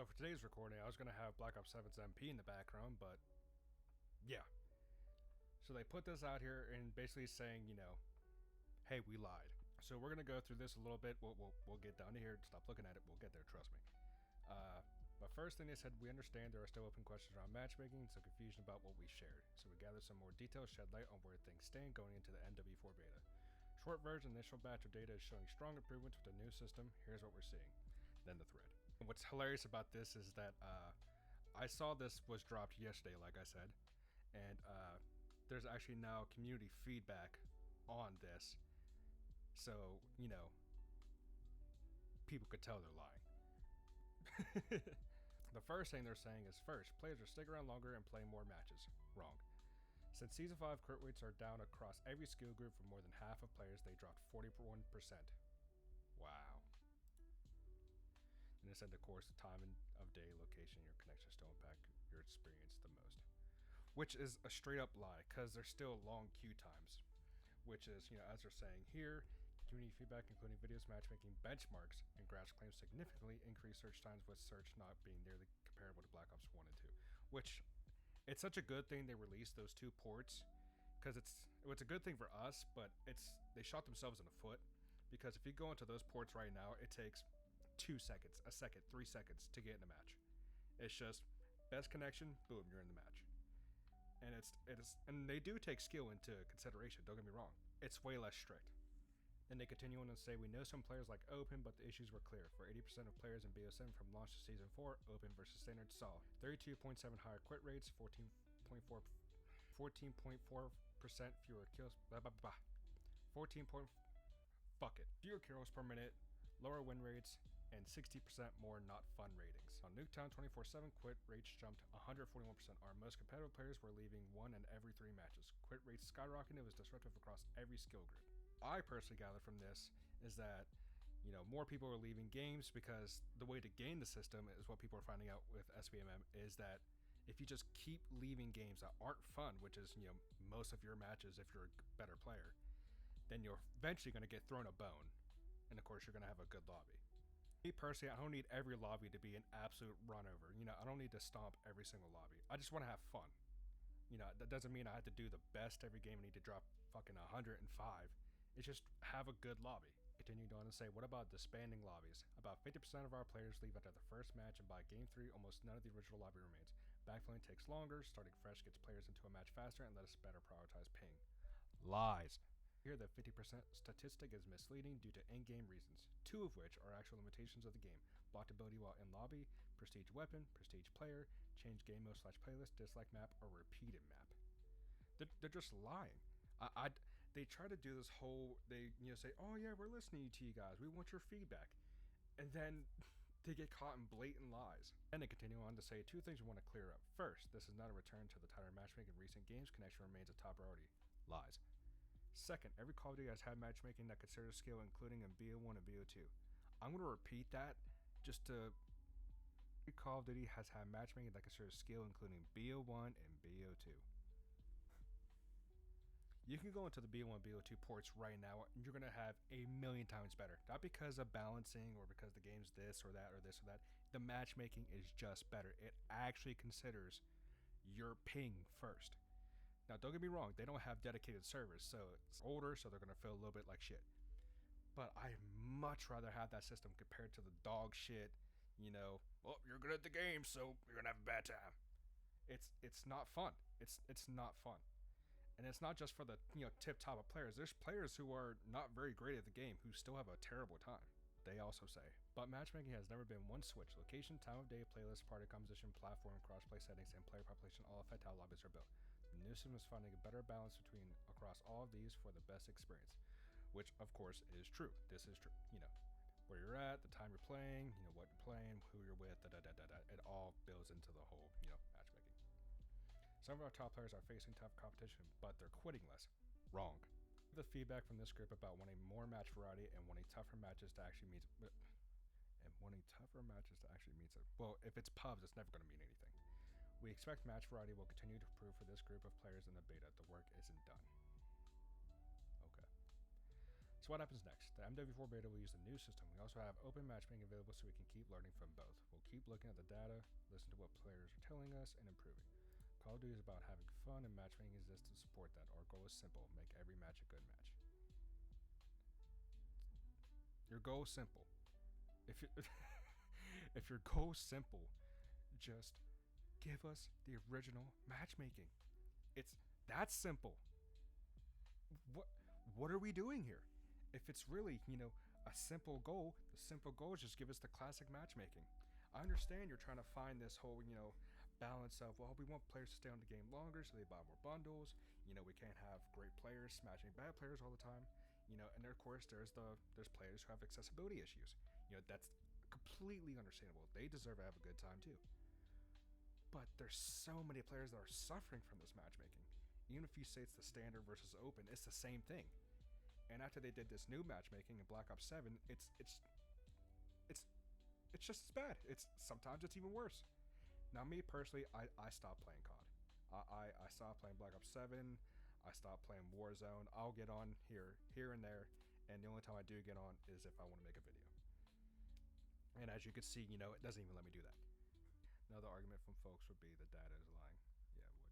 So for today's recording, I was going to have Black Ops 7's MP in the background, but yeah. So they put this out here and basically saying, hey, we lied. So we're going to go through this a little bit. We'll get down to here. Stop looking at it. We'll get there, trust me. But first thing they said, we understand there are still open questions around matchmaking and some confusion about what we shared. So we gathered some more details, shed light on where things stand going into the MW4 beta. Short version, initial batch of data is showing strong improvements with the new system. Here's what we're seeing. Then the thread. And what's hilarious about this is that I saw this was dropped yesterday, like I said, and there's actually now community feedback on this. So, people could tell they're lying. The first thing they're saying is, first, players will stick around longer and play more matches. Wrong. Since Season 5 crit rates are down across every skill group for more than half of players, they dropped 41%. Wow. And it said, of course, the time of day, location, your connection still impact your experience the most. Which is a straight up lie, because there's still long queue times. Which is, as they're saying here, community feedback, including videos, matchmaking, benchmarks, and graphs claims significantly increased search times, with search not being nearly comparable to Black Ops 1 and 2. Which, it's such a good thing they released those two ports, because it's a good thing for us, but they shot themselves in the foot, because if you go into those ports right now, it takes 2 seconds, a second, 3 seconds to get in a match. It's just best connection, boom, you're in the match. And and they do take skill into consideration, don't get me wrong. It's way less strict. Then they continue on and say, we know some players like Open, but the issues were clear. For 80% of players in BO7 from launch to Season 4, Open versus Standard saw 32.7 higher quit rates, 14.4% fewer kills, fewer kills per minute, lower win rates, and 60% more not fun ratings. On Nuketown 24/7, quit rates jumped 141%. Our most competitive players were leaving 1 in every 3 matches. Quit rates skyrocketed. It was disruptive across every skill group. I personally gather from this is that, more people are leaving games because the way to game the system is what people are finding out with SBMM is that if you just keep leaving games that aren't fun, which is, most of your matches if you're a better player, then you're eventually going to get thrown a bone. And of course, you're going to have a good lobby. Me personally, I don't need every lobby to be an absolute run over. I don't need to stomp every single lobby. I just want to have fun. That doesn't mean I have to do the best every game. I need to drop fucking 105. It's just have a good lobby. Continued on to say, what about disbanding lobbies? About 50% of our players leave after the first match, and by game 3, almost none of the original lobby remains. Backfilling takes longer, starting fresh gets players into a match faster, and let us better prioritize ping. Lies. Here, the 50% statistic is misleading due to in-game reasons, 2 of which are actual limitations of the game: blocked ability while in lobby, prestige weapon, prestige player, change game mode / playlist, dislike map, or repeated map. They're just lying. They try to do this whole, they say, oh yeah, we're listening to you guys, we want your feedback, and then they get caught in blatant lies. And they continue on to say 2 things we want to clear up. First, this is not a return to the tighter matchmaking in recent games. Connection remains a top priority. Lies. Second, every Call of Duty has had matchmaking that considers skill, including in BO1 and BO2. I'm going to repeat that just to... Every Call of Duty has had matchmaking that considers skill, including BO1 and BO2. You can go into the BO1 and BO2 ports right now, and you're going to have a million times better. Not because of balancing or because the game's this or that or this or that. The matchmaking is just better. It actually considers your ping first. Now, don't get me wrong, they don't have dedicated servers, so it's older, so they're going to feel a little bit like shit. But I'd much rather have that system compared to the dog shit, well, you're good at the game, so you're going to have a bad time. It's not fun. It's not fun. And it's not just for the, tip top of players. There's players who are not very great at the game who still have a terrible time. They also say, but matchmaking has never been one switch. Location, time of day, playlist, party composition, platform, crossplay settings, and player population all affect how lobbies are built. The new system is finding a better balance across all of these for the best experience, which of course is true. This is true. Where you're at, the time you're playing, what you're playing, who you're with, it all builds into the whole, matchmaking. Some of our top players are facing tough competition, but they're quitting less. Wrong. The feedback from this group about wanting more match variety and wanting tougher matches to actually meet it. Well, if it's pubs, it's never going to mean anything. We expect match variety will continue to improve for this group of players in the beta. The work isn't done. Okay. So what happens next? The MW4 beta will use the new system. We also have open matchmaking available so we can keep learning from both. We'll keep looking at the data, listen to what players are telling us, and improving. Call of Duty is about having fun, and matchmaking exists to support that. Our goal is simple: make every match a good match. Your goal is simple. If if your goal is simple, just give us the original matchmaking. It's that simple. What are we doing here? If it's really, a simple goal, the simple goal is just give us the classic matchmaking. I understand you're trying to find this whole, balance of, well, we want players to stay on the game longer so they buy more bundles. We can't have great players smashing bad players all the time. And of course there's players who have accessibility issues. That's completely understandable. They deserve to have a good time too. But there's so many players that are suffering from this matchmaking. Even if you say it's the standard versus open, it's the same thing. And after they did this new matchmaking in Black Ops 7, it's just as bad. Sometimes it's even worse. Now, me personally, I stopped playing COD. I stopped playing Black Ops 7. I stopped playing Warzone. I'll get on here and there, and the only time I do get on is if I want to make a video. And as you can see, it doesn't even let me do that. Another argument from folks would be the data is lying. Yeah, it would.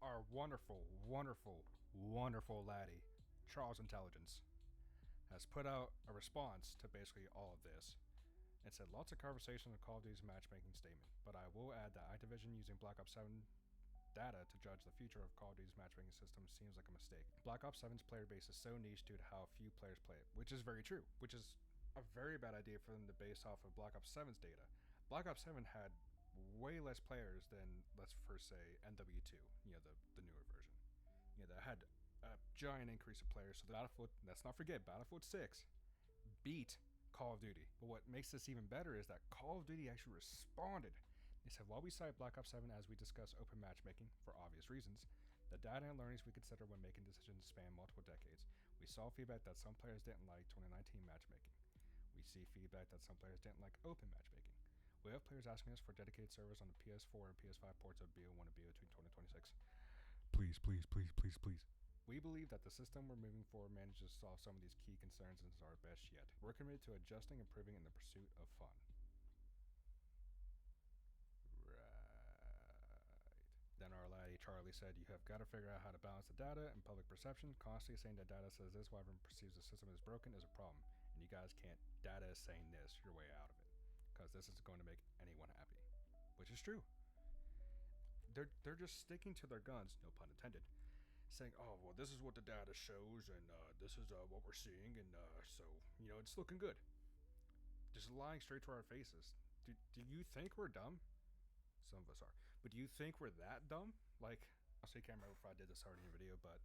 Our wonderful, wonderful, wonderful laddie, Charles Intelligence, has put out a response to basically all of this and said lots of conversation on Call of Duty's matchmaking statement, but I will add that Activision using Black Ops 7 data to judge the future of Call of Duty's matchmaking system seems like a mistake. Black Ops 7's player base is so niche due to how few players play it, which is very true, which is a very bad idea for them to base off of Black Ops 7's data. Black Ops 7 had way less players than, let's first say, MW2, the newer version. That had a giant increase of players. So let's not forget, Battlefield 6 beat Call of Duty. But what makes this even better is that Call of Duty actually responded. They said, while we cite Black Ops 7 as we discuss open matchmaking for obvious reasons, the data and learnings we consider when making decisions span multiple decades. We saw feedback that some players didn't like 2019 matchmaking. We see feedback that some players didn't like open matchmaking. We have players asking us for dedicated servers on the PS4 and PS5 ports of BO1 and BO2 in 2026. Please, please, please, please, please. We believe that the system we're moving forward manages to solve some of these key concerns and is our best yet. We're committed to adjusting and improving in the pursuit of fun. Right. Then our laddie Charlie said, you have got to figure out how to balance the data and public perception. Constantly saying that data says this while everyone perceives the system is broken is a problem. And you guys can't, data is saying this, your way out of it. Because this is going to make anyone happy. Which is true. They're just sticking to their guns, no pun intended, saying, oh, well, this is what the data shows, and this is what we're seeing, and so, it's looking good. Just lying straight to our faces. Do you think we're dumb? Some of us are. But do you think we're that dumb? Like, I can't remember if I did this already in a video, but...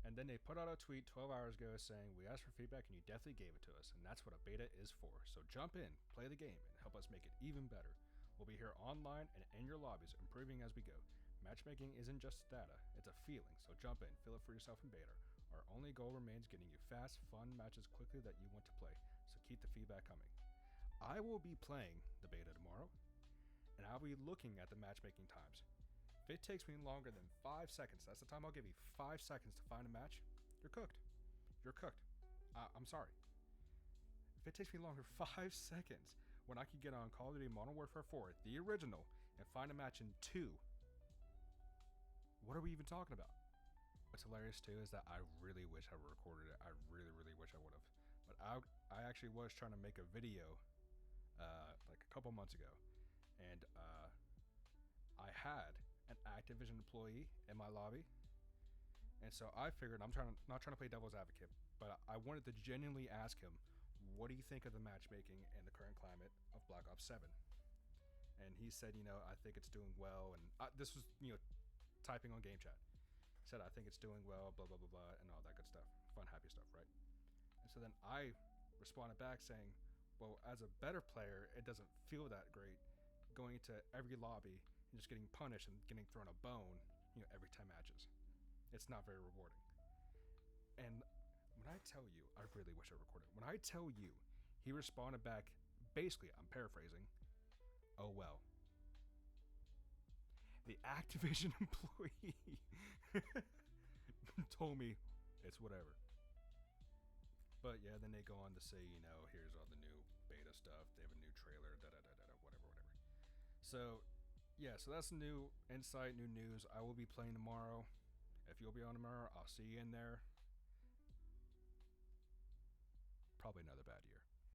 And then they put out a tweet 12 hours ago saying, we asked for feedback and you definitely gave it to us, and that's what a beta is for. So jump in, play the game, and help us make it even better. We'll be here online and in your lobbies, improving as we go. Matchmaking isn't just data, it's a feeling, so jump in, feel it for yourself in beta. Our only goal remains getting you fast, fun matches quickly that you want to play, so keep the feedback coming. I will be playing the beta tomorrow, and I'll be looking at the matchmaking times. If it takes me longer than 5 seconds, that's the time I'll give you, 5 seconds to find a match, you're cooked. You're cooked. I'm sorry. If it takes me longer 5 seconds, when I can get on Call of Duty Modern Warfare 4, the original, and find a match in 2, what are we even talking about? What's hilarious too is that I really wish I recorded it. I really, really wish I would have. But I actually was trying to make a video like a couple months ago, and I had an Activision employee in my lobby, and so I figured not trying to play devil's advocate, but I wanted to genuinely ask him, what do you think of the matchmaking in the current climate of Black Ops 7? And he said, I think it's doing well, and this was, typing on game chat. He said, I think it's doing well, blah, blah, blah, blah, and all that good stuff. Fun, happy stuff, right? And so then I responded back saying, well, as a better player, it doesn't feel that great going into every lobby and just getting punished and getting thrown a bone, every 10 matches. It's not very rewarding. And when I tell you, I really wish I recorded it. When I tell you, he responded back, basically, I'm paraphrasing, oh well. The Activision employee told me it's whatever. But yeah, then they go on to say, here's all the new beta stuff. They have a new trailer, whatever. So, yeah, so that's new insight, new news. I will be playing tomorrow. If you'll be on tomorrow, I'll see you in there. Probably another bad year.